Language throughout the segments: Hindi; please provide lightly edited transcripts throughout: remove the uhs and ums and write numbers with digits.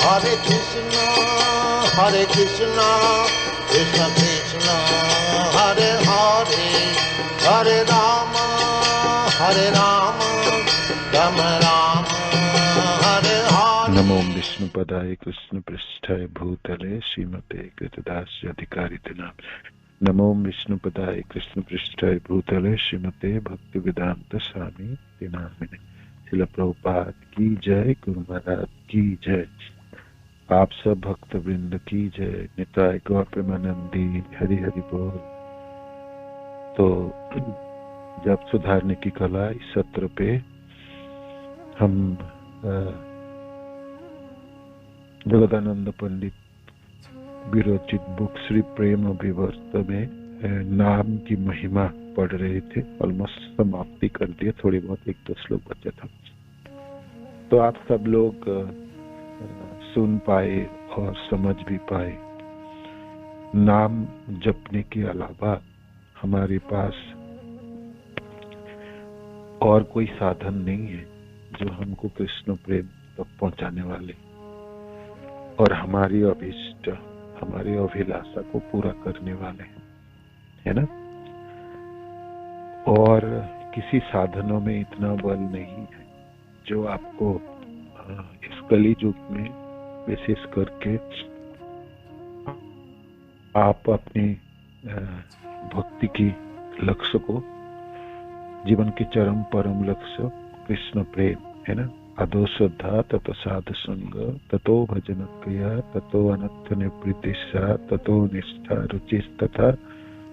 Hare Krishna, Krishna Krishna, Hare Hare, Hare Rama, Rama Rama, Hare Hare. नमो विष्णुपदाय कृष्ण पृष्ठाय भूतले श्रीमते कृतदास्य अधिकारिते नमो विष्णुपदाय कृष्ण पृष्ठाय भूतले श्रीमते भक्तिवेदांत स्वामी नामिने। श्रील प्रभुपाद की जय, गुरु महाराज की जय, आप सब भक्त वृंद की जय, निताय गौर प्रेमानंदी, हरि हरि बोल। तो जप सुधारने की कला इस सत्र पे हम जगदानंद पंडित विरचित बुक श्री प्रेम अभिवर्त में नाम की महिमा पढ़ रहे थे। ऑलमोस्ट समाप्ति कर दिए, थोड़ी बहुत एक दो श्लोक बचा था। तो आप सब लोग सुन पाए और समझ भी पाए। नाम जपने के अलावा हमारे पास और कोई साधन नहीं है जो हमको कृष्ण प्रेम तक पहुंचाने वाले और हमारी अभिष्ट, हमारी अभिलाषा को पूरा करने वाले हैं, है ना। और किसी साधनों में इतना बल नहीं है जो आपको इस कली युग में विशेष करके आप अपनी भक्ति की लक्ष्य को, जीवन के चरम परम लक्ष्य कृष्ण प्रेम, है ना। अदो श्रद्धा ततो साधु संग, ततो भजन क्रिया, ततो अनर्थ निवृत्तिस्सा, ततो निष्ठा रुचिस्तथा,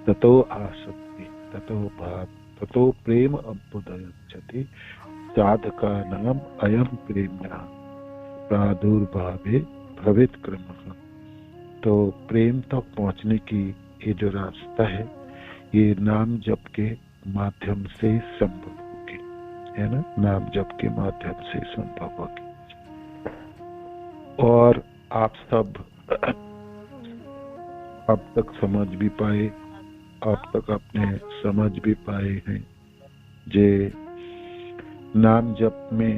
ततो आसक्ति, ततो भाव, ततो प्रेम अभ्युदयच्छति। साधका नाम अयम प्रेम्णा प्रादुर्भावे भवेत् क्रमः। तो प्रेम तक पहुंचने की ये जो रास्ता है, ये नाम जप के माध्यम से संभव होगी, है ना। नाम जप के माध्यम से संभव होगी। और आप सब अब तक समझ भी पाए, अब तक अपने समझ भी पाए हैं जे नाम जप में,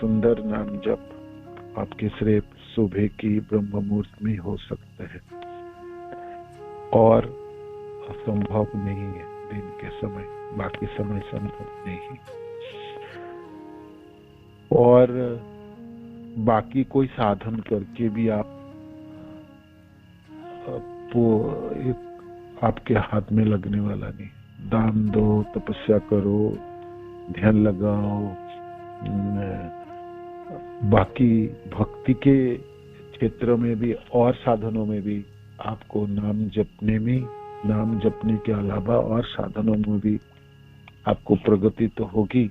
सुंदर नाम जप आपके सिर्फ सुबह की ब्रह्म मुहूर्त में हो सकता है और असंभव नहीं है दिन के समय, बाकी समय संभव नहीं है। और बाकी कोई साधन करके भी आपके हाथ में लगने वाला नहीं। दान दो, तपस्या करो, ध्यान लगाओ, बाकी भक्ति के क्षेत्र में भी और साधनों में भी आपको नाम जपने में, नाम जपने के अलावा और साधनों में भी आपको प्रगति तो होगी।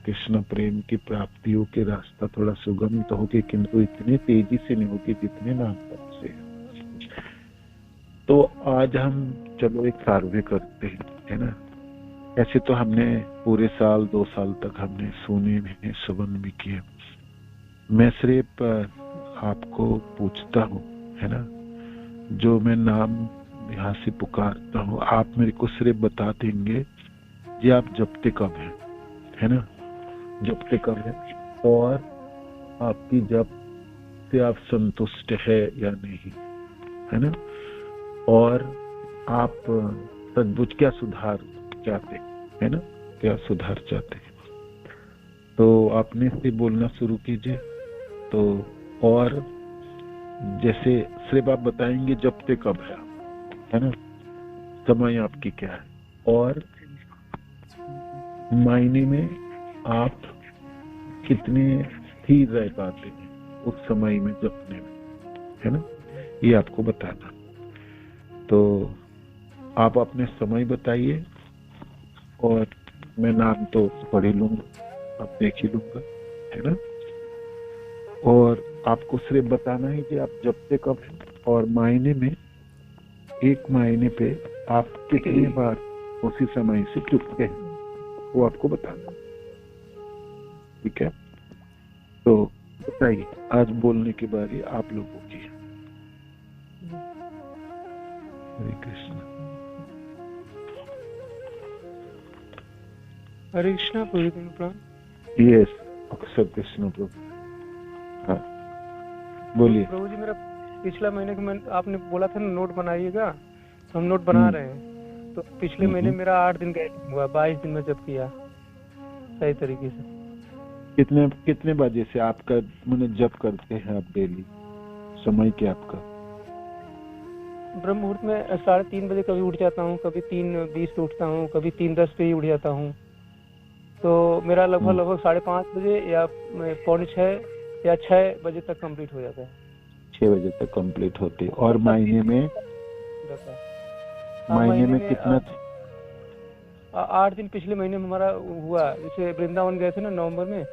कृष्ण प्रेम की प्राप्तियों के रास्ता थोड़ा सुगम तो होगी, किंतु इतनी तेजी से नहीं होगी जितने नाम जप से। तो आज हम चलो एक सर्वे करते हैं, है ना। ऐसे तो हमने पूरे साल 2 साल तक हमने सुने भी, श्रवण भी किए। मैं सिर्फ आपको पूछता हूँ, है ना, जो मैं नाम यहाँ से पुकारता हूँ, आप मेरे को सिर्फ बता देंगे ये आप जपते कब है ना, जपते कब है, और आपकी जप से आप संतुष्ट है या नहीं, है ना। और आप सचमुच क्या सुधार चाहते है ना, क्या सुधार चाहते हैं। तो आपने से बोलना शुरू कीजिए। तो और जैसे सिर्फ आप बताएंगे जपते कब है ना, समय आपकी क्या है, और मायने में आप कितने स्थिर रह पाते हैं उस समय में जपने में, है ना, ये आपको बताना। तो आप अपने समय बताइए और मैं नाम तो पढ़ ही लूंगा, आप देख ही लूंगा, है ना। और आपको सिर्फ बताना है कि आप जपते कब हैं, और मायने में एक मायने पे आप कितनी बार उसी समय से चुपते हैं वो आपको बताना, ठीक है। तो बताइए, आज बोलने की बारी आप लोगों की है। हरे कृष्ण। हरे कृष्णा प्रभु। यस, अक्सर कृष्ण प्रभु। हाँ, बोलिए। प्रभु जी, मेरा पिछला महीने को आपने बोला था ना नोट बनाइएगा, तो हम नोट बना रहे हैं। तो पिछले महीने मेरा 8 दिन गैप हुआ, 22 दिन में जब किया सही तरीके से। कितने बजे से आपका मैंने जप करते हैं आप डेली? समय क्या आपका? ब्रह्म मुहूर्त में 3:30 बजे कभी उठ जाता हूँ, कभी 3:20 पे उठता हूँ, कभी 3:10 पे ही उठ जाता हूँ। तो मेरा लगभग 5:30 बजे या 5:45 या 6 बजे तक कंप्लीट हो जाता है। 6 बजे तक कंप्लीट होते। और महीने में कितना? 8 दिन पिछले महीने में हमारा हुआ। जैसे वृंदावन गए थे ना नवंबर में,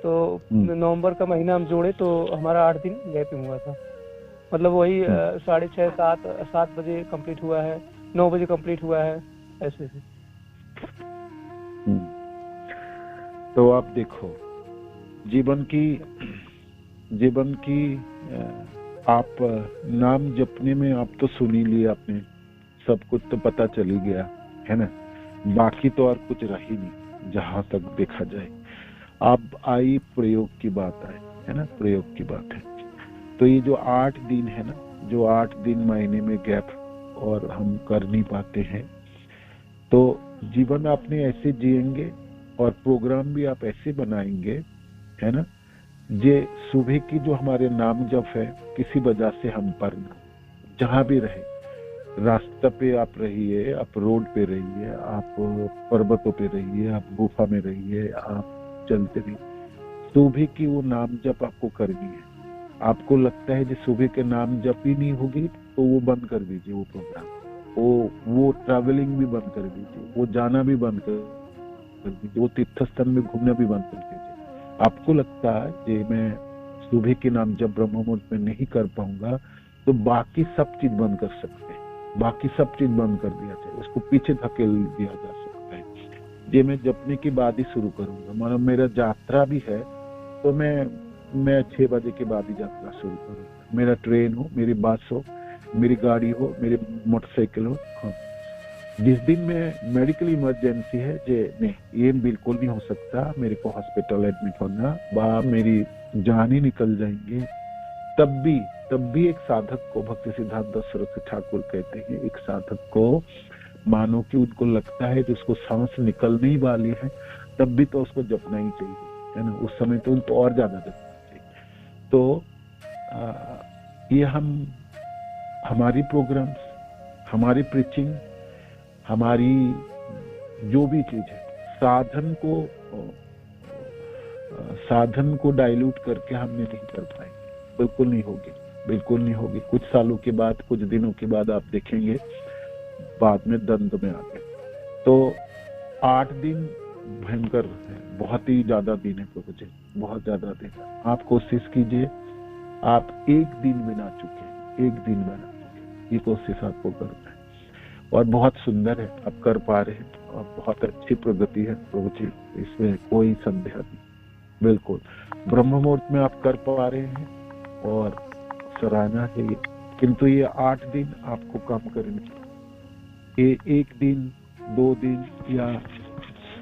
तो नवंबर का महीना हम जोड़े तो हमारा 8 दिन गैप हुआ था। मतलब वही 6:30 7 बजे कंप्लीट हुआ है, 9 बजे कंप्लीट हुआ है, ऐसे से। तो आप देखो, जीवन की आप नाम जपने में आप तो सुन ही लिया आपने, सब कुछ तो पता चल ही गया है ना। बाकी तो और कुछ रही नहीं जहां तक देखा जाए। अब आई प्रयोग की बात है ना, प्रयोग की बात है। तो ये जो 8 दिन है ना, जो 8 दिन महीने में गैप और हम कर नहीं पाते हैं, तो जीवन आपने ऐसे जिएंगे और प्रोग्राम भी आप ऐसे बनाएंगे, है ना। ये सुबह की जो हमारे नाम जप है, किसी वजह से हम पर जहां भी रहे, रास्ते पे आप रहिए, आप रोड पे रहिए, आप पर्वतों पे रहिए, आप गुफा में रहिए, आप चलते रहिए, सुबह की वो नाम जप आपको करनी है। आपको लगता है कि सुबह के नाम जप ही नहीं होगी तो वो बंद कर दीजिए, वो प्रोग्राम, वो ट्रैवलिंग भी बंद कर दीजिए, वो जाना भी बंद कर दीजिए, वो तीर्थ स्थान में घूमना भी बंद कर दीजिए। आपको लगता है कि मैं सुबह के नाम जब ब्रह्म मुहूर्त में नहीं कर पाऊंगा, तो बाकी सब चीज बंद कर सकते हैं, बाकी सब चीज बंद कर दिया जाए, उसको पीछे धकेल दिया जा सकता है। ये मैं जपने के बाद ही शुरू करूंगा। मानो मेरा यात्रा भी है तो मैं 6 बजे के बाद ही यात्रा शुरू करूंगा। मेरा ट्रेन हो, मेरी बस हो, मेरी गाड़ी हो, मेरी मोटरसाइकिल हो। हाँ, जिस दिन में मेडिकल इमरजेंसी है, नहीं, ये बिल्कुल नहीं हो सकता, मेरे को हॉस्पिटल एडमिट होना, मेरी जान ही निकल जाएंगे, तब भी एक साधक को, भक्ति सिद्धांत सरस्वती ठाकुर कहते हैं, एक साधक को मानो कि उनको लगता है कि उसको सांस निकलने ही वाली है, तब भी तो उसको जपना ही चाहिए, है ना। उस समय तो उनको और ज्यादा जपना चाहिए। तो ये हमारी प्रोग्राम्स, हमारी प्रीचिंग, हमारी जो भी चीज है, साधन को डाइल्यूट करके हमने नहीं कर पाएंगे, बिल्कुल नहीं होगी, बिल्कुल नहीं होगी। कुछ सालों के बाद, कुछ दिनों के बाद आप देखेंगे बाद में दंड में आ गए। तो 8 दिन भयंकर है, बहुत ही ज्यादा दिन है प्रभु जी, बहुत ज्यादा दिन है। आप कोशिश कीजिए, आप एक दिन बिना चुके, एक दिन बिना चुके, ये कोशिश आपको करना है। और बहुत सुंदर है, आप कर पा रहे हैं, और बहुत अच्छी प्रगति है प्रभु जी, इसमें कोई संदेह नहीं, बिल्कुल। ब्रह्म मुहूर्त में आप कर पा रहे हैं और सराहना है ये। किंतु ये 8 दिन आपको काम करने चाहिए। एक दिन, 2 दिन या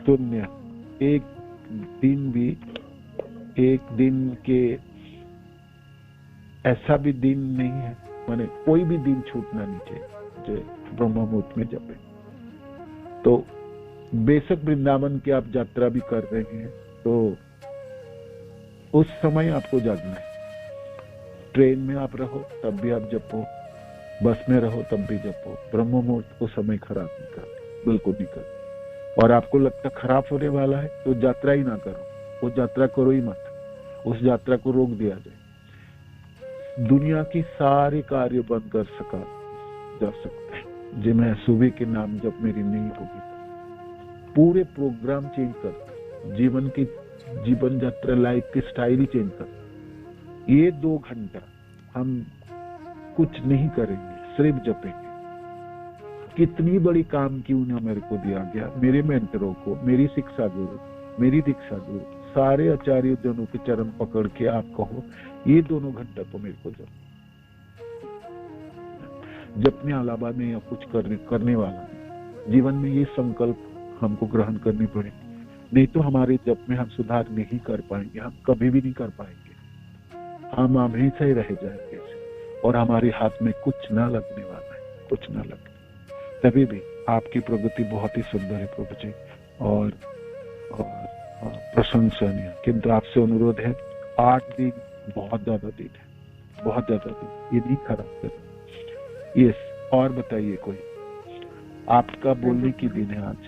0, एक दिन भी, एक दिन के ऐसा भी दिन नहीं है, माने कोई भी दिन छूटना नहीं चाहिए जो ब्रह्म मुहूर्त में जपे। तो बेशक वृंदावन की आप यात्रा भी कर रहे हैं, तो उस समय आपको जागना है। ट्रेन में आप रहो तब भी आप जपो, बस में रहो तब भी जपो। ब्रह्म मुहूर्त को समय खराब नहीं करते, बिल्कुल नहीं करते। और आपको लगता खराब होने वाला है तो यात्रा ही ना करो, वो यात्रा करो ही मत, उस यात्रा को रोक दिया जाए। दुनिया की सारे कार्य बंद कर जा सकते हैं जो मैं सुबह के नाम जब मेरी नहीं होगी, पूरे प्रोग्राम चेंज कर, जीवन यात्रा, लाइफ की स्टाइल चेंज कर। ये 2 घंटा हम कुछ नहीं करेंगे, सिर्फ जपेंगे। कितनी बड़ी काम क्यों ना मेरे को दिया गया, मेरे मेंटरों को, मेरी शिक्षा गुरु, मेरी दीक्षा गुरु, सारे आचार्य जनों के चरण पकड़ के आप कहो ये 2 घंटा तो मेरे को जपने अलावा में या कुछ करने वाला नहीं। जीवन में ये संकल्प हमको ग्रहण करनी पड़ेगी, नहीं तो हमारे जप में हम सुधार नहीं कर पाएंगे, हम कभी भी नहीं कर पाएंगे। हम हमेशा ही रह जाएंगे और हमारे हाथ में कुछ ना लगने वाला है, कुछ ना लगने। तभी भी आपकी प्रगति बहुत ही सुंदर है प्रभु जी और प्रशंसनीय। किंतु आपसे अनुरोध है, 8 दिन बहुत ज्यादा दिन है, बहुत ज्यादा दिन, ये नहीं खराब कर। यस, और बताइए कोई आपका बोलने की दिन है आज?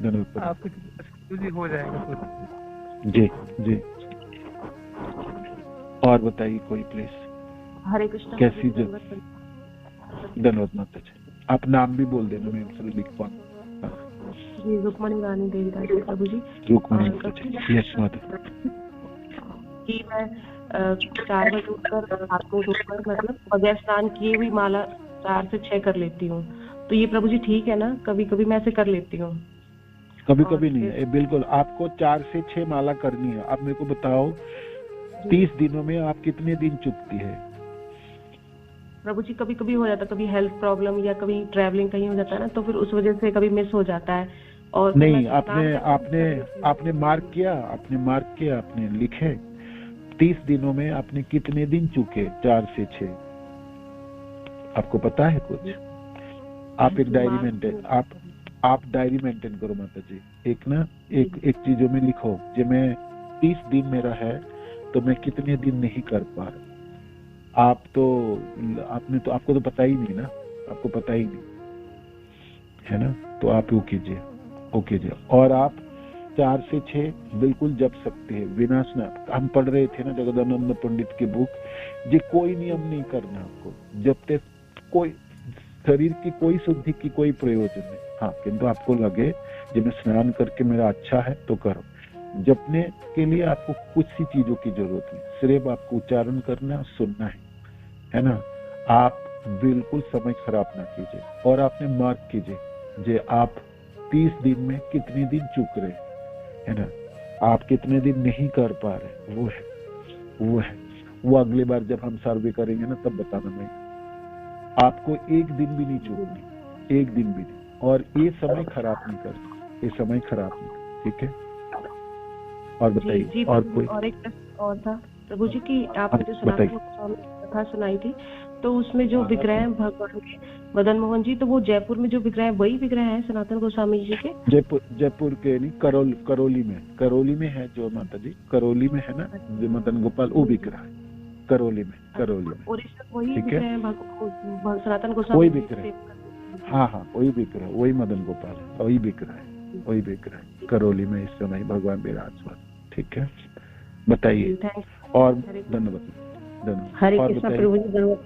धन्यवाद। आपके हो जाएगा जी जी, और बताइए कोई प्लीज। हरे कृष्ण। कैसी धन्यवाद माता जी। आप नाम भी बोल देना, मैं उसे लिख पाऊँ। जी, रुक्मणी रानी देवी रानी प्रभु जी। रुक्मणी जी, यस माता कि मैं 4 बजे उठकर हाथ मुंह धोकर मतलब बगैर स्नान किए हुई माला 4 से 6 कर लेती हूँ। तो ये प्रभु जी ठीक है ना? कभी कभी मैं ऐसे कर लेती हूँ, कभी कभी नहीं है। बिल्कुल आपको 4 से 6 माला करनी है। आप मेरे को बताओ 30 दिनों में आप कितने दिन चुकती है? प्रभु जी कभी कभी हो जाता है, कभी हेल्थ प्रॉब्लम या कभी ट्रैवलिंग कहीं हो जाता है ना, तो फिर उस वजह से कभी मिस हो जाता है। और नहीं, आपने मार्क किया, आपने लिखे 30 दिनों में आपने कितने दिन चुके? 4 से 6 आपको पता है कुछ? आप एक डायरी मेंटेन आप डायरी मेंटेन करो माता जी। एक चीजों में लिखो, जो मैं 30 दिन मेरा है तो मैं कितने दिन नहीं कर पा रहा। आपको तो पता ही नहीं ना, आपको पता ही नहीं है ना, तो आप वो कीजिए। और आप 4 से 6 बिल्कुल जप सकते हैं बिना स्नान। हम पढ़ रहे थे ना जगदानंद पंडित की बुक, ये कोई नियम नहीं करना आपको, जब तक कोई शरीर की कोई शुद्धि की कोई प्रयोजन नहीं। हाँ, किंतु आपको लगे जब मैं स्नान करके मेरा अच्छा है तो करो। जपने के लिए आपको कुछ सी चीजों की जरूरत नहीं, सिर्फ आपको उच्चारण करना, सुनना है ना। आप बिल्कुल समय खराब ना कीजिए और आपने मार्क कीजिए जे आप 30 दिन में कितने दिन चूक रहे है ना, आप कितने दिन नहीं कर पा रहे, वो अगली बार जब हम सर्वे करेंगे ना तब बताना। मैं आपको एक दिन भी नहीं चूकनी, एक दिन भी नहीं। और ये समय खराब नहीं कर, ये समय खराब नहीं, ठीक है। और बताइए और कोई? और एक प्रश्न और था प्रभु जी की आपने जो सनातन गोस्वामी कथा सुनाई थी, तो उसमें जो विग्रह है भगवान के मदन मोहन जी, तो वो जयपुर में जो विग्रह है वही विग्रह है सनातन गोस्वामी जी के? जयपुर के नहीं, करौली में है जो माता जी, करौली में है ना जो मदन गोपाल, वो विग्रह है करौली में। वही विग्रह है सनातन गोस्वामी, वही विग्रह। हाँ, वही विग्रह, वही मदन गोपाल है, वही विग्रह है करौली में इस समय भगवान विराजमान, ठीक है। बताइए और धन्यवाद। हरे कृष्ण प्रभु जी। धन्यवाद।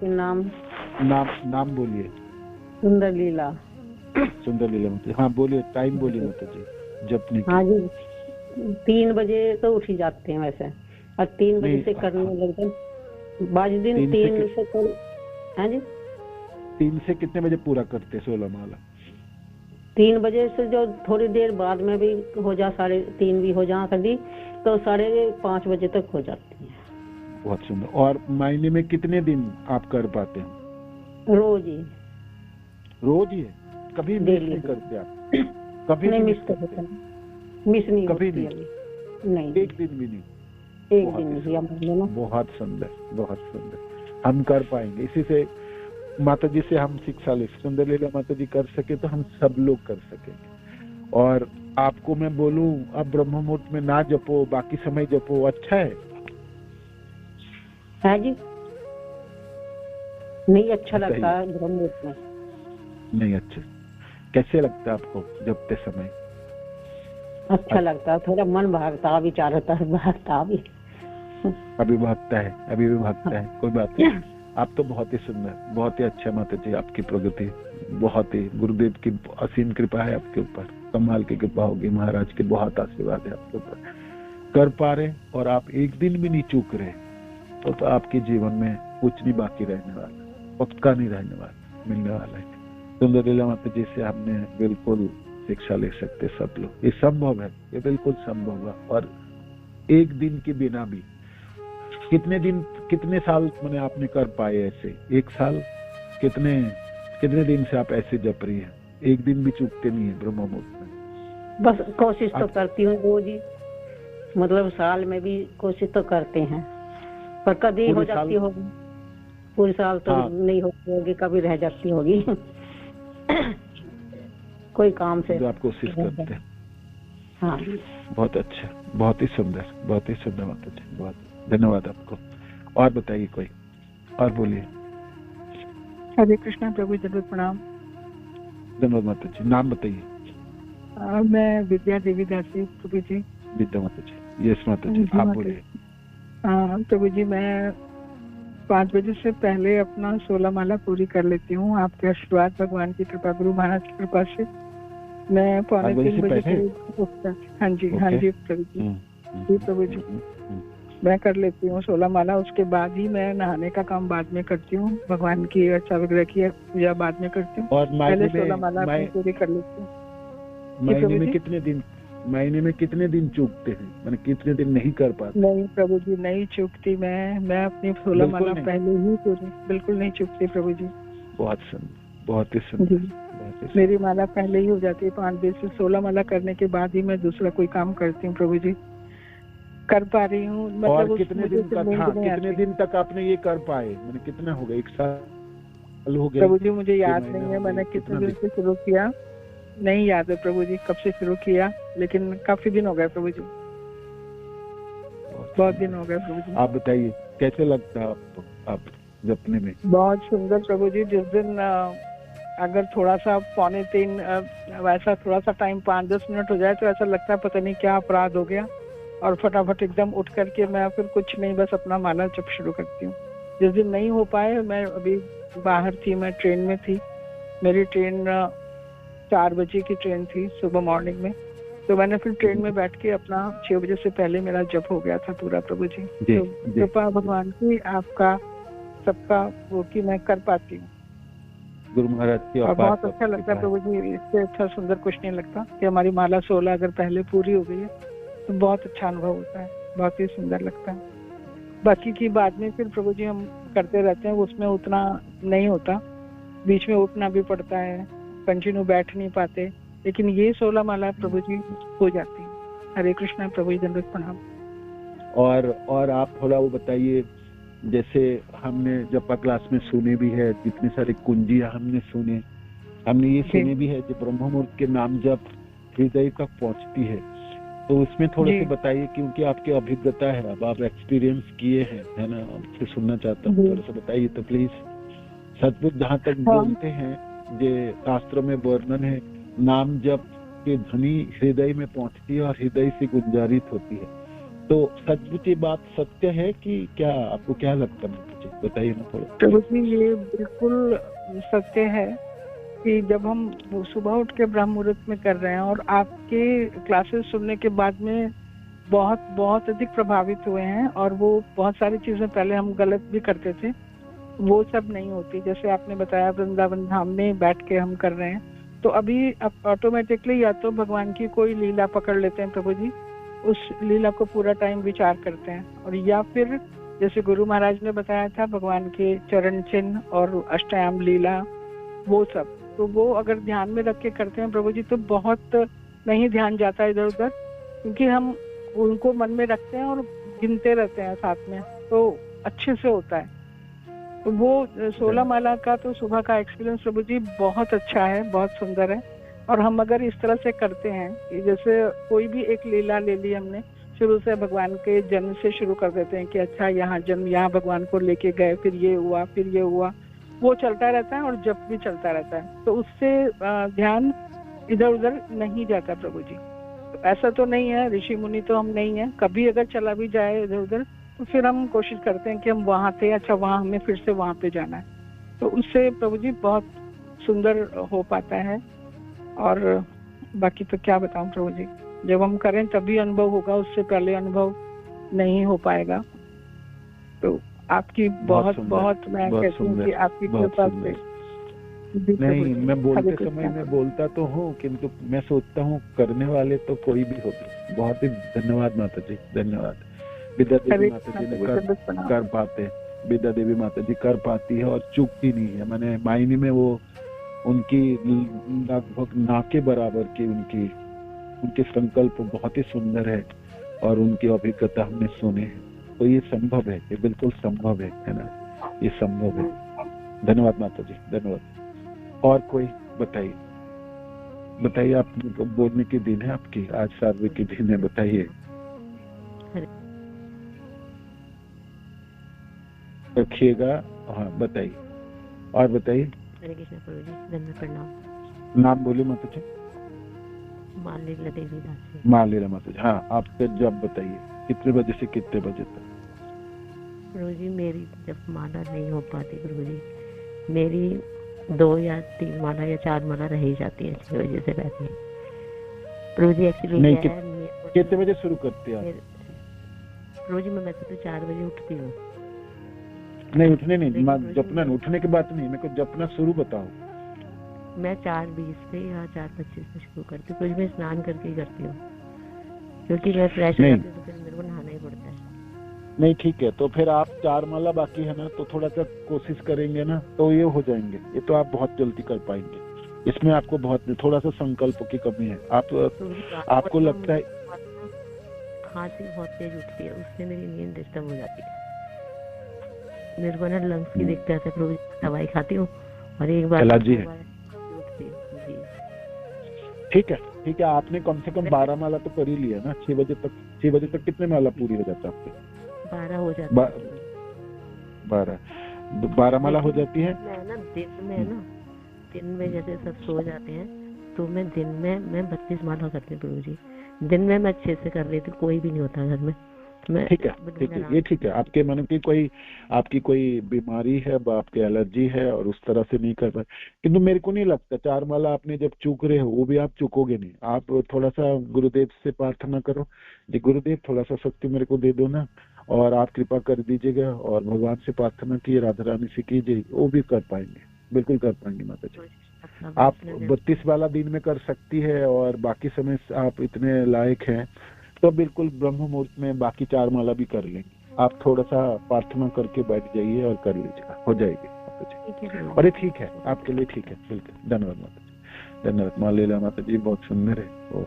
नाम बोलिए। सुंदर लीला माता। हाँ बोलिए, टाइम बोलिए माता जी जपने की। हाँ जी, 3 बजे तो उठ ही जाते हैं वैसे, और 3 बजे से करने लगते बाज दिन 3 से तो। हाँ जी, 3 से कितने बजे पूरा करते 16 माला? 3 बजे से जो थोड़ी देर बाद में भी हो जा, 3:30 भी हो जा कभी, तो 5:30 बजे तक हो जाती है। बहुत सुंदर। और महीने में कितने दिन आप कर पाते हैं? रोज ही है? कभी मिस नहीं करते आप? कभी नहीं मिस करते, मिस नहीं कभी नहीं, एक दिन भी नहीं? एक दिन नहीं। बहुत सुंदर। हम कर पाएंगे। इसी से माता जी से हम शिक्षा ले, सुंदर लीला माता जी कर सके तो हम सब लोग कर सकेंगे। और आपको मैं बोलूं, अब ब्रह्म मुहूर्त में ना जपो, बाकी समय जपो, अच्छा है? हाँ जी, नहीं अच्छा लगता है ब्रह्म मुहूर्त में। नहीं अच्छा, कैसे लगता है आपको जपते समय? अच्छा लगता है, थोड़ा मन भागता, विचार होता है, भागता भी। अभी भागता है, कोई बात नहीं। आप तो बहुत ही सुंदर, बहुत ही अच्छा माता जी, आपकी प्रगति बहुत ही, गुरुदेव की असीम कृपा है आपके ऊपर, कमाल की कृपा होगी, महाराज के बहुत आशीर्वाद है आपके ऊपर। कर पा रहे और आप एक दिन भी नहीं चूक रहे तो आपके जीवन में कुछ नहीं बाकी रहने वाला, पक्का नहीं रहने वाला, मिलने वाला है। सुंदर लीला माता जी से हमने बिल्कुल शिक्षा ले सकते सब लोग। ये संभव है, ये बिल्कुल संभव है। और एक दिन के बिना भी कितने साल मैंने आपने कर पाए ऐसे? 1 साल? कितने दिन से आप ऐसे जप रही हैं? एक दिन भी चूकते नहीं है ब्रह्म मुहूर्त में? बस कोशिश तो करती हूँ रोज ही, मतलब साल में भी कोशिश तो करते हैं। पर कभी हो पूरे जाती साल- होगी, पूरे साल तो हाँ। नहीं होती होगी, कभी रह जाती होगी कोई काम से। जो आप कोशिश करते हैं। हाँ बहुत अच्छा, बहुत ही सुंदर माता जी, बहुत धन्यवाद आपको। और बताइए कोई और, बोलिए। हरे कृष्णा प्रभु जी, प्रणाम। धन्यवाद माता जी। नाम बताइए। मैं विद्या देवी दासी प्रभु जी। विद्या माता जी। यस माता जी, जी, आप माता बोलिए। प्रभु जी, मैं 5 बजे से पहले अपना 16 माला पूरी कर लेती हूँ। आपके आशीर्वाद, भगवान की कृपा, गुरु महाराज की कृपा से मैं 2:45 बजे करीब उठता। हाँ जी, हाँ जी प्रभु जी। जी प्रभु जी, मैं कर लेती हूँ 16 माला। उसके बाद ही मैं नहाने का काम बाद में करती हूँ, भगवान की अर्चा वगैरह की पूजा बाद में करती हूँ। और पहले 16 माला अपनी पूरी कर लेती हूँ। महीने में कितने दिन चूकते हैं, मैंने कितने दिन नहीं कर पाते? नहीं प्रभु जी, नहीं चूकती मैं अपनी 16 माला पहले ही पूरी, बिल्कुल नहीं चूकती प्रभु जी। बहुत सुंदर, बहुत ही सुंदर। मेरी माला पहले ही हो जाती है। 5 बजे से 16 माला करने के बाद ही मैं दूसरा कोई काम करती हूँ प्रभु जी, कर पा रही हूँ। मतलब और कितने दिन का था, कितने दिन तक आपने ये कर पाए? मैंने कितना हो गया, 1 साल हो गया प्रभु जी? मुझे याद नहीं है मैंने कितने दिन से शुरू किया, नहीं याद है प्रभु जी कब से शुरू किया, लेकिन काफी दिन हो गए प्रभु जी, बहुत दिन हो गए प्रभु जी। आप बताइए कैसे लगता है आपको, आप जपने में? बहुत सुंदर प्रभु जी। जिस दिन अगर थोड़ा सा 2:45 वैसा थोड़ा सा टाइम 5-10 मिनट हो जाए तो ऐसा लगता है पता नहीं क्या अपराध हो गया, और फटाफट एकदम उठ करके मैं फिर कुछ नहीं, बस अपना माला जप शुरू करती हूँ। जिस दिन नहीं हो पाए, मैं अभी बाहर थी, मैं ट्रेन में थी, मेरी ट्रेन 4 बजे की ट्रेन थी सुबह मॉर्निंग में, तो मैंने फिर ट्रेन में बैठ के अपना 6 बजे से पहले मेरा जप हो गया था पूरा प्रभु जी। तो कृपा भगवान की, आपका सबका वो कि मैं कर पाती हूँ, गुरु महाराज की। और बहुत अच्छा लगता है प्रभु जी। इससे अच्छा सुंदर कुछ नहीं लगता कि हमारी माला 16 अगर पहले पूरी हो गई है तो बहुत अच्छा अनुभव होता है, बहुत ही सुंदर लगता है। बाकी की बाद में फिर प्रभु जी हम करते रहते हैं, उसमें उतना नहीं होता, बीच में उठना भी पड़ता है, कंटिन्यू बैठ नहीं पाते, लेकिन ये 16 माला प्रभु जी हो जाती है। हरे कृष्णा प्रभु जी, दंडवत प्रणाम। और आप थोड़ा वो बताइए, जैसे हमने जपा क्लास में सुने भी है, जितने सारे कुंजियां हमने ये सुने भी है, जो ब्रह्म मुहूर्त के नाम जप हृदय तक पहुंचती है, तो उसमें थोड़ा सा बताइए, क्योंकि आपकी अभिज्ञता है, अब आप एक्सपीरियंस किए हैं, है ना, आपसे सुनना चाहता हूँ, थोड़ा सा बताइए तो प्लीज। सतगुरु जहाँ तक बोलते हैं, ये शास्त्रों में वर्णन है, नाम जप की ध्वनि हृदय में पहुंचती है और हृदय से गुंजारित होती है, तो सचमुच ये बात सत्य है कि क्या? आपको क्या लगता है मुझे बताइए ना थोड़ा। प्रभु जी, ये बिल्कुल सत्य है कि जब हम सुबह उठ के ब्रह्म मुहूर्त में कर रहे हैं, और आपके क्लासेस सुनने के बाद में बहुत अधिक प्रभावित हुए हैं, और वो बहुत सारी चीजें पहले हम गलत भी करते थे, वो सब नहीं होती। जैसे आपने बताया वृंदावन धाम में बैठ के हम कर रहे हैं, तो अभी ऑटोमेटिकली या तो भगवान की कोई लीला पकड़ लेते हैं प्रभु जी, उस लीला को पूरा टाइम विचार करते हैं, और या फिर जैसे गुरु महाराज ने बताया था भगवान के चरण चिन्ह और अष्टयाम लीला, वो सब, तो वो अगर ध्यान में रख के करते हैं प्रभु जी, तो बहुत नहीं ध्यान जाता इधर उधर, क्योंकि हम उनको मन में रखते हैं और गिनते रहते हैं साथ में, तो अच्छे से होता है। तो वो 16 माला का तो सुबह का एक्सपीरियंस प्रभु जी बहुत अच्छा है, बहुत सुंदर है। और हम अगर इस तरह से करते हैं कि जैसे कोई भी एक लीला ले ली हमने, शुरू से भगवान के जन्म से शुरू कर देते हैं कि अच्छा यहाँ जन्म, यहाँ भगवान को लेके गए, फिर ये हुआ, फिर ये हुआ, वो चलता रहता है और जप भी चलता रहता है, तो उससे ध्यान इधर उधर नहीं जाता प्रभु जी। तो ऐसा तो नहीं है, ऋषि मुनि तो हम नहीं है, कभी अगर चला भी जाए इधर उधर तो फिर हम कोशिश करते हैं कि हम वहाँ थे, अच्छा वहाँ हमें फिर से वहाँ पे जाना है, तो उससे प्रभु जी बहुत सुंदर हो पाता है। और बाकी तो क्या बताऊं प्रभु जी, जब हम करें तभी अनुभव होगा, उससे पहले अनुभव नहीं हो पाएगा। तो आपकी बहुत मैं कहती हूँ कि आपकी कृपा से। नहीं, मैं बोलते समय मैं बोलता तो हूँ, किंतु मैं सोचता हूँ करने वाले तो कोई भी होगी। बहुत ही धन्यवाद माता जी, धन्यवाद। विद्या देवी माता जी ने कर पाते, विद्या देवी माता जी कर पाती है और चूकती नहीं है। मैंने मायने में वो उनकी लगभग ना के बराबर की उनके संकल्प बहुत ही सुंदर है, और उनकी अभिज्ञता हमने सुने हैं। तो ये संभव है, ये बिल्कुल संभव है ना, ये संभव है। धन्यवाद माता जी, धन्यवाद। और कोई बताइए, बताइए, आप बोलने के दिन है आपकी, आज सार्वजनिक के दिन है, बताइए। रखिएगा, हाँ बताइए, और बताइए। हरे कृष्ण प्रभु जी, धन्यवाद, प्रणाम। नाम बोलिए माता जी। माँ लीला देवी दास। माँ लीला माता जी, हाँ आपका जब बताइए, कितने बजे से कितने बजे तक? प्रभु जी मेरी जब माला नहीं हो पाती प्रभु जी, मेरी 2 या 3 माला या 4 माला रह ही जाती है 6 बजे से पहले प्रभु जी। एक्चुअली नहीं, कितने बजे शुरू करते हैं आप? प्रभु जी मैं वैसे तो 4 बजे उठती हूँ। नहीं उठने नहीं, जपना उठने की बात नहीं, मेरे को जपना शुरू बताओ। मैं 4:20 पे या 4:25 पे शुरू करती हूँ। मैं स्नान करके ही करती हूँ, क्योंकि मैं फ्रेश हो जाती हूँ तो फिर मेरे को नहाना ही पड़ता है। नहीं ठीक है, तो फिर आप 4 माला बाकी है ना, तो थोड़ा सा कोशिश करेंगे ना तो ये हो जाएंगे, ये तो आप बहुत जल्दी कर पाएंगे। इसमें आपको बहुत थोड़ा सा संकल्प की कमी है। आपको लगता है खांसी बहुत तेज उठती है, उससे मेरी नींद डिस्टर्ब हो जाती है। मेरे को ना लंग्स की दिक्कत है प्रभु, दवाई खाती हूँ और एक बार एलर्जी है। ठीक है, ठीक है, आपने कम से कम 12 माला तो कर ही लिया ना। 6 बजे तक कितने माला पूरी हो जाता है आपके? 12 हो जाती है। 12 माला हो जाती है। दिन में जैसे सब सो जाते हैं तो मैं दिन में मैं 32 माला करती हूँ प्रभु जी। दिन में मैं अच्छे से कर लेती हूँ, कोई भी नहीं होता घर में। ठीक है, ठीक है, ये ठीक है। आपके मन की आपकी कोई बीमारी है, आपके एलर्जी है और उस तरह से नहीं कर पाए, किंतु मेरे को नहीं लगता 4 माला आपने जब चूक रहे हो वो भी आप चूकोगे नहीं। आप थोड़ा सा गुरुदेव से प्रार्थना करो, जी गुरुदेव थोड़ा सा शक्ति मेरे को दे दो ना, और आप कृपा कर दीजिएगा, और भगवान से प्रार्थना की, राधा रानी से कीजिए, वो भी कर पाएंगे, बिल्कुल कर पाएंगे माता जी। आप 32 वाला दिन में कर सकती है और बाकी समय आप इतने लायक हैं तो बिल्कुल ब्रह्म मुहूर्त में बाकी 4 माला भी कर लेंगे। आप थोड़ा सा प्रार्थना करके बैठ जाइए और कर लीजिएगा, हो जाएगी माता जी। अरे ठीक है, आपके लिए ठीक है, बिल्कुल। धन्यवाद माता जी, धन्यवाद। माँ लीला माता जी बहुत सुंदर है। और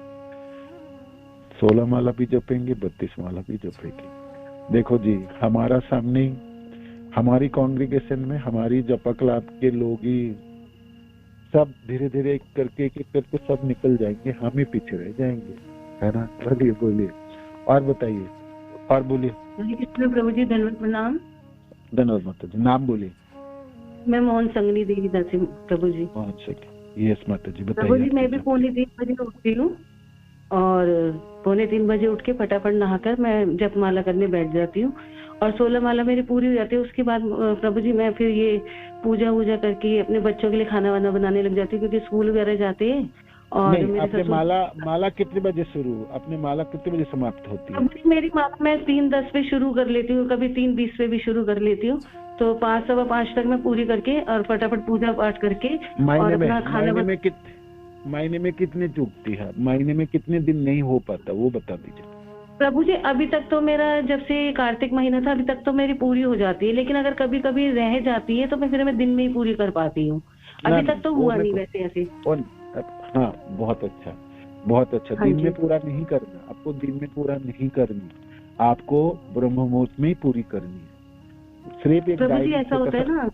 16 माला भी जपेंगे, 32 माला भी जपेंगे। देखो जी, हमारा सामने हमारी कांग्रेगेशन में हमारी जपा क्लब के लोग ही सब धीरे धीरे करके सब निकल जाएंगे, हम ही पीछे रह जाएंगे, है ना। बोलिए बोलिए, और बताइए, और बोलिए। प्रभु जी धन्यवाद, प्रणाम। धन्यवाद माता जी, नाम बोलिए। मैं मोहन संगनी देवी दासी प्रभु जी। यस माता जी, बताइए। प्रभु जी मैं भी 2:45 बजे उठती हूँ और 2:45 बजे उठ के फटाफट नहाकर मैं जपमाला करने बैठ जाती हूँ और 16 माला मेरी पूरी हो जाती है। उसके बाद प्रभु जी मैं फिर ये पूजा वूजा करके अपने बच्चों के लिए खाना वाना बनाने लग जाती हूँ, क्योंकि स्कूल वगैरह जाते हैं। और नहीं, अपने माला कितने बजे शुरू, अपने माला कितने बजे समाप्त होती है? मेरी माला मैं 3:10 पे शुरू कर लेती हूँ, कभी 3:20 पे भी शुरू कर लेती हूँ, तो 5, 5:15 तक मैं पूरी करके और फटाफट पूजा पाठ करके और अपना खाना महीने में कितने चूकती है? महीने में कितने दिन नहीं हो पाता वो बता दीजिए। प्रभु जी अभी तक तो मेरा, जब से कार्तिक महीना था अभी तक तो मेरी पूरी हो जाती है, लेकिन अगर कभी कभी रह जाती है तो मैं दिन में ही पूरी कर पाती हूँ। अभी तक तो हुआ नहीं वैसे ऐसे। हाँ, बहुत अच्छा, बहुत अच्छा। दिन में पूरा नहीं करना आपको, दिन में पूरा नहीं करनी आपको, ब्रह्म मुहूर्त में ही पूरी करनी है। सिर्फ एक डायरी, ऐसा होता है ना,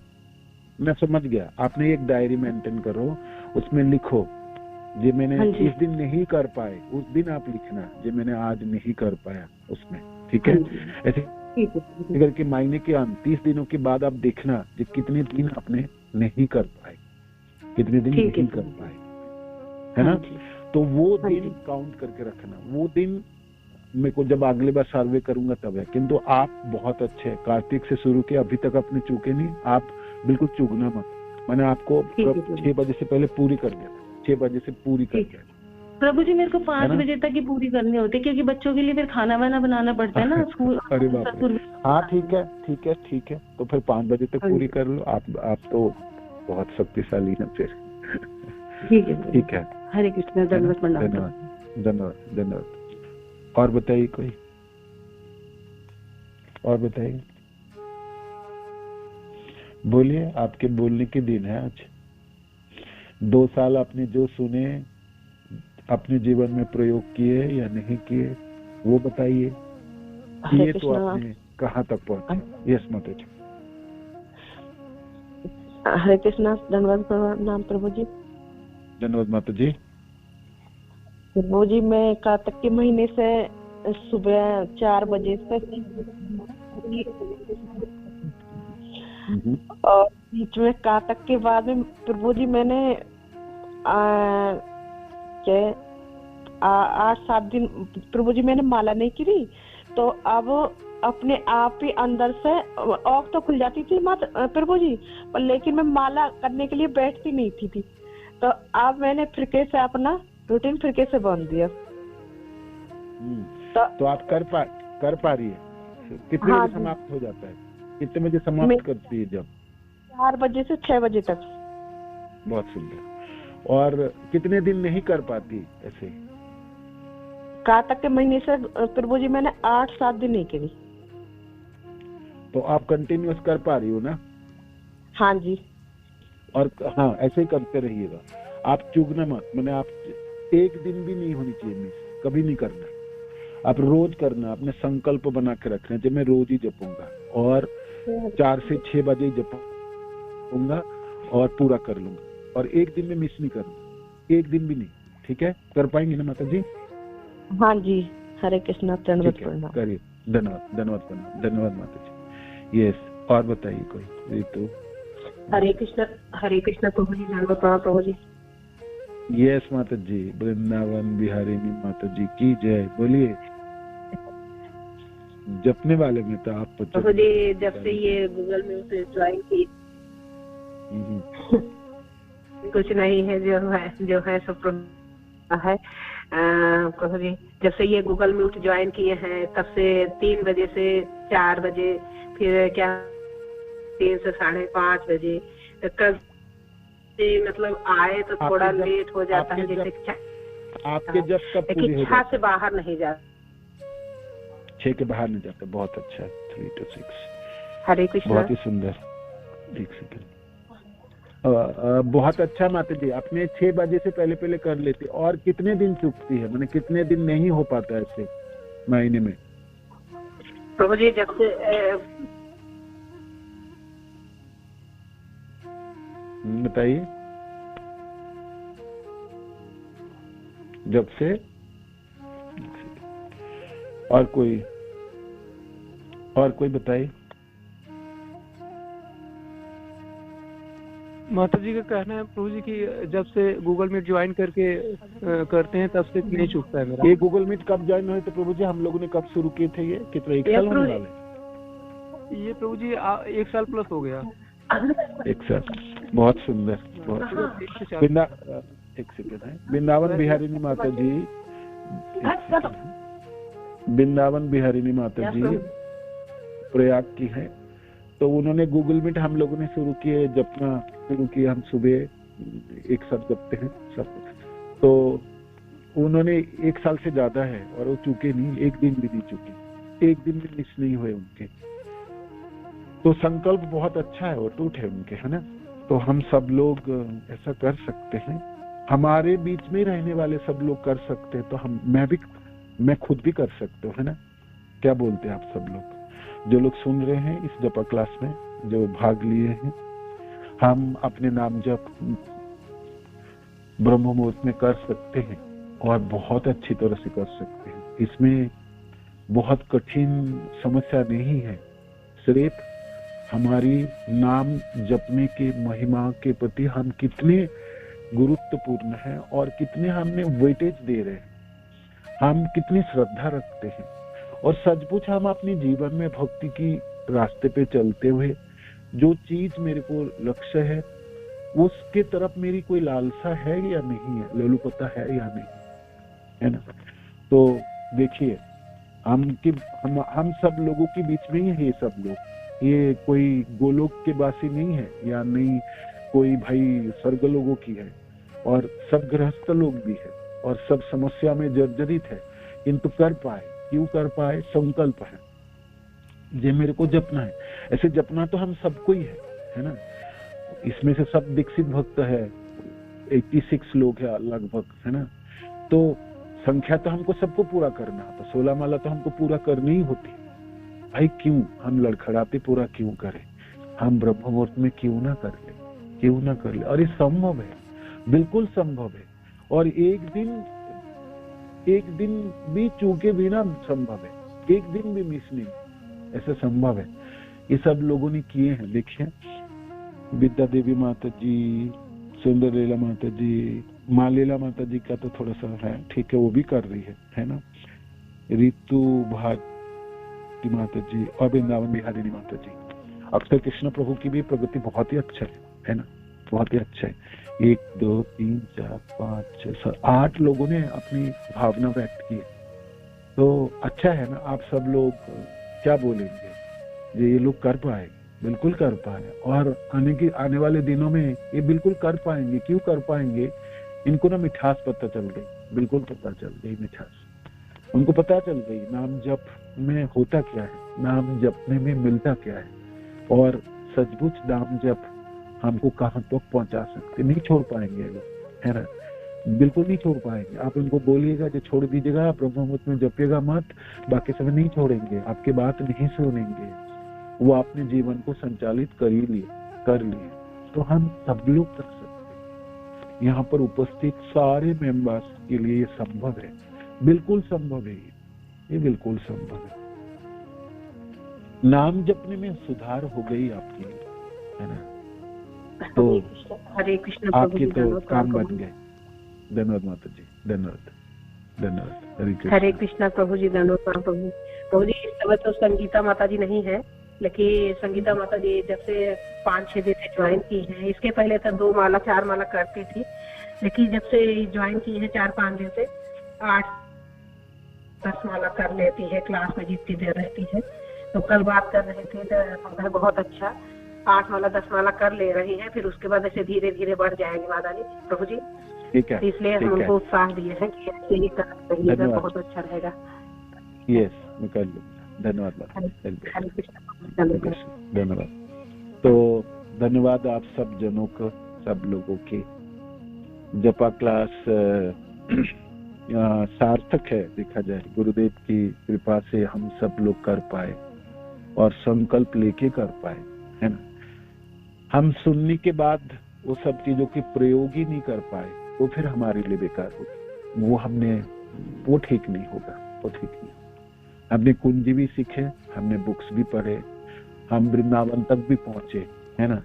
मैं समझ गया। आपने एक डायरी मेंटेन करो, उसमें लिखो जो मैंने इस दिन नहीं कर पाए, उस दिन आप लिखना जो मैंने आज नहीं कर पाया उसमें, ठीक है। ऐसे करके महीने के 30 दिनों के बाद आप देखना जो कितने दिन आपने नहीं कर पाए, कितने दिन नहीं कर पाए, है ना। तो वो दिन काउंट करके रखना। वो दिन मेरे को जब अगले बार सर्वे करूंगा तब है। किंतु आप बहुत अच्छे हैं, कार्तिक से शुरू किया, अभी तक आपने चूके नहीं। आप बिल्कुल चूकना मत। मैंने आपको 6 बजे से पहले पूरी कर दिया, 6 बजे से पूरी कर दिया। प्रभु जी मेरे को 5 बजे तक ही पूरी करनी होती है, क्योंकि बच्चों के लिए फिर खाना वाना बनाना पड़ता है ना स्कूल। अरे बाप रे, हाँ ठीक है, ठीक है, ठीक है। तो फिर 5 बजे तक पूरी कर लो। आप तो बहुत शक्तिशाली हैं फिर। ठीक है, ठीक है। हरे कृष्ण, धन्यवाद, धन्यवाद, धन्यवाद। और बताइए कोई, और बताइए, बोलिए। आपके बोलने के दिन है आज। 2 साल आपने जो सुने अपने जीवन में प्रयोग किए या नहीं किए वो बताइए। किए तो आपने कहाँ तक पहुंचे? यस माता जी। हरे कृष्णा, धन्यवाद प्रणाम प्रभु जी। धन्यवाद माता जी। प्रभु जी, मैं कार्तिक के महीने से सुबह 4 बजे से और बीच में कार्तिक के बाद में प्रभु जी मैंने 8-7 दिन प्रभु जी मैंने माला नहीं करी, तो अब अपने आप ही अंदर से आँख तो खुल जाती थी माता प्रभु जी, पर लेकिन मैं माला करने के लिए बैठती नहीं थी। तो अब मैंने फिरके से अपना रूटीन फिरके से बांध दिया। तो आप कर पा रही है? कितने बजे समाप्त हो जाता है? कितने बजे समाप्त करती है? जब 4 बजे से 6 बजे तक। बहुत सुंदर। और कितने दिन नहीं कर पाती ऐसे? कार्तिक के महीने से प्रभु जी मैंने 8-7 दिन नहीं करी। तो आप कंटिन्यूअस कर पा रही हो ना? हाँ जी। और हाँ, ऐसे ही करते रहिएगा। आप चूकना मत, मैंने आप एक दिन भी नहीं होनी चाहिए मिस, कभी नहीं करना। आप रोज करना, अपने संकल्प बना के रखना कि मैं रोज ही जपूंगा और 4 से 6 बजे जपूंगा और पूरा कर लूंगा, और एक दिन में मिस नहीं करना, एक दिन भी नहीं। ठीक है? कर पाएंगे ना माता जी? हाँ जी। हरे कृष्णा, धन्यवाद प्रणाम। करिए। धन्यवाद प्रणाम। धन्यवाद माता जी। यस, और बताइए कोई तो। हरे कृष्णा प्रभु जी। धन्यवाद प्रणाम प्रभु जी। यस माता जी। वृंदावन बिहारी माता जी की जय। बोलिए। जपने वाले में तो आप प्रभु जी, जब से ये गूगल में उसे ज्वाइन की कुछ नहीं है, जो है सब है। प्रभु जी, जब से ये गूगल मीट ज्वाइन किए हैं तब से 3 बजे से 4 बजे, फिर क्या 3 से 5:30 बजे तक मतलब आए तो थोड़ा लेट हो जाता है। जैसे आपके जब कब पूरी हो इच्छा से बाहर नहीं जाता, 6 के बाहर नहीं जाता। बहुत अच्छा। 3 to 6। हरे कृष्णा। बहुत ही सुंदर। एक सेकंड। बहुत अच्छा माता जी। आपने 6 बजे से पहले कर लेते। और कितने दिन चुकती है, मैंने कितने दिन नहीं हो पाता ऐसे महीने में? प्रभु जी, जब से बताइए। जब से और कोई बताइए। माता जी का कहना है प्रभु जी कि जब से गूगल मीट ज्वाइन करके करते हैं तब से नहीं चूकता है मेरा। ये गूगल मीट कब ज्वाइन हुए थे प्रभु जी? हम लोगों ने कब शुरू किए थे? ये कितना 1 साल होने वाले? ये प्रभु जी 1 साल प्लस हो गया। 1 साल। बहुत सुंदर। एक सेकंड है। वृंदावन बिहारिणी माता जी, वृंदावन बिहारिणी माता जी प्रयाग की है। तो उन्होंने गूगल मीट हम लोगों ने शुरू किए, जपना शुरू किया। हम सुबह एक साथ जपते हैं सब। तो उन्होंने 1 साल से ज्यादा है और वो चूके नहीं, एक दिन भी नहीं चुके, एक दिन भी मिस नहीं हुए उनके। तो संकल्प बहुत अच्छा है, वो टूट है उनके, है ना? तो हम सब लोग ऐसा कर सकते हैं। हमारे बीच में रहने वाले सब लोग कर सकते हैं, तो मैं खुद भी कर सकता हूँ, है ना? क्या बोलते हैं आप सब लोग जो लोग सुन रहे हैं इस जपा क्लास में, जो भाग लिए हैं? हम अपने नाम जप ब्रह्म मुहूर्त में कर सकते हैं और बहुत अच्छी तरह से कर सकते हैं। इसमें बहुत कठिन समस्या नहीं है, सिर्फ हमारी नाम जपने के महिमा के प्रति हम कितने गुरुत्वपूर्ण हैं और कितने हमने वेटेज दे रहे हैं, हम कितनी श्रद्धा रखते हैं। और सचमुच हम अपने जीवन में भक्ति की रास्ते पे चलते हुए जो चीज मेरे को लक्ष्य है उसके तरफ मेरी कोई लालसा है या नहीं है, लोलुपता है या नहीं, है ना? तो देखिए, हम सब लोगों के बीच में ही है। ये सब लोग, ये कोई गोलोक के वासी नहीं है या नहीं कोई भाई स्वर्ग लोगों की है, और सब गृहस्थ लोग भी है और सब समस्या में जर्जरित है, किंतु कर पाए। क्यों कर पाए? संकल्प है, ये मेरे को जपना है। ऐसे जपना तो हम सबको ही है ना? इसमें से सब दीक्षित भक्त है, 86 लोग है लगभग, है ना? तो संख्या तो हमको सबको पूरा करना, तो 16 माला तो हमको पूरा करनी ही होती, भाई क्यों हम लड़खड़ाते पूरा क्यों करें, हम ब्रह्म मुहूर्त में क्यों ना कर ले। और ये संभव है, बिल्कुल संभव है। और एक दिन भी चूके बिना संभव है, एक दिन भी मिस नहीं, ऐसा संभव है। ये सब लोगों ने किए हैं। देखिए विद्या देवी माता जी, सुंदर लीला माता जी, माँ लीला माता जी का तो थोड़ा सा है, ठीक है, वो भी कर रही है ना। ऋतु भारती माता जी और वृंदावन बिहारिणी माता जी, अक्षर कृष्ण प्रभु की भी प्रगति बहुत ही अच्छा है ना, बहुत ही अच्छा है। 1 2 3 4 5 6 7 8 लोगों ने अपनी भावना व्यक्त की, तो अच्छा है ना। आप सब लोग क्या बोलेंगे, ये लोग कर पाए, बिल्कुल कर पाए, और आने वाले दिनों में ये बिल्कुल कर पाएंगे। क्यों कर पाएंगे, इनको ना मिठास पता चल गई, बिल्कुल पता चल गई मिठास, उनको पता चल गई नाम जप में होता क्या है, नाम जपने में मिलता क्या है, और सचमुच नाम जप हमको कहाँ तक पहुंचा सकते। नहीं छोड़ पाएंगे लोग, है ना, बिल्कुल नहीं छोड़ पाएंगे। आप उनको बोलिएगा जो छोड़ दीजिएगा, ब्रह्म मुहूर्त में जपिएगा मत, बाकी समय नहीं छोड़ेंगे, आपकी बात नहीं सुनेंगे। वो अपने जीवन को संचालित कर लिए। तो हम सब लोग कर सकते हैं। यहाँ पर उपस्थित सारे मेंबर्स के लिए ये संभव है, बिल्कुल संभव है, ये बिल्कुल संभव है। नाम जपने में सुधार हो गई आपकी, है ना, तो हरे कृष्ण आपके तो काम बन गए। धन्यवाद माता जी, धन्यवाद। हरे कृष्णा प्रभु जी, धन्यवाद प्रभु जी। इस समय तो संगीता माता जी नहीं है, लेकिन संगीता माता जी जब से 5-6 दिन से ज्वाइन की है, इसके पहले तो 2 माला 4 माला करती थी, लेकिन जब से ज्वाइन की है 4-5 दिन से 8-10 माला कर लेती है, क्लास में जितनी देर रहती है। तो कल बात कर रहे थे तो बहुत अच्छा 8 माला 10 माला कर ले रही है, फिर उसके बाद ऐसे धीरे धीरे बढ़ जाएगी माता जी प्रभु जी। ठीक है, इसलिए हम उनको उत्साह दिए हैं कि ऐसे ही कर रहिएगा, बहुत अच्छा रहेगा। यस, मैं कर लूंगा। धन्यवाद। तो धन्यवाद आप सब जनों को, सब लोगों की। जपा क्लास सार्थक है, देखा जाए गुरुदेव की कृपा से हम सब लोग कर पाए और संकल्प लेके कर पाए, है ना। हम सुनने के बाद वो सब चीजों के प्रयोग ही नहीं कर पाए, वो फिर हमारे लिए बेकार होगी। वो ठीक नहीं होगा, वो ठीक नहीं। हमने कुंजी भी सीखे, हमने बुक्स भी पढ़े, हम वृंदावन तक भी पहुंचे, है ना,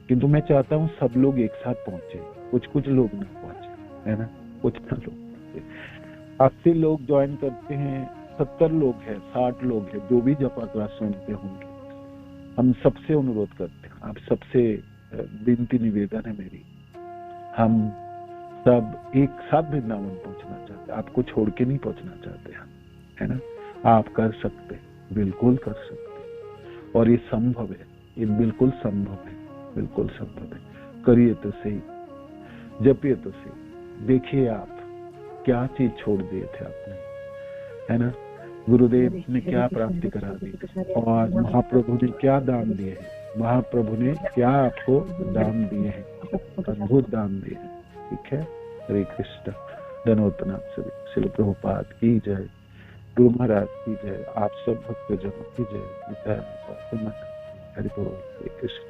किंतु मैं चाहता हूँ सब लोग एक साथ पहुंचे। कुछ लोग नहीं पहुंचे, है ना, कुछ लोग 80 लोग ज्वाइन करते हैं, 70 लोग हैं, 60 लोग हैं, जो भी जपा क्लास सुनते होंगे। हम सबसे अनुरोध करते हैं, आप सबसे विनती निवेदन है मेरी, हम सब एक साथ वृंदावन पहुंचना चाहते हैं, आपको छोड़ के नहीं पहुंचना चाहते हम, है ना। आप कर सकते, बिल्कुल कर सकते, और ये संभव है, ये बिल्कुल संभव है, बिल्कुल संभव है। करिए तो सही, जपिए तो सही, देखिए आप क्या चीज छोड़ दिए थे आपने, है ना। गुरुदेव ने क्या प्राप्ति करा दी, और महाप्रभु ने क्या दान दिए हैं, महाप्रभु ने क्या आपको दान दिए हैं, अद्भुत दान दिए हैं, ठीक है। हरे कृष्ण, धन्यवाद सभी। श्रील प्रभुपाद की जय, गुरु महाराज की जय, आप सब भक्तजनों की जय। हरि बोल, हरे कृष्ण।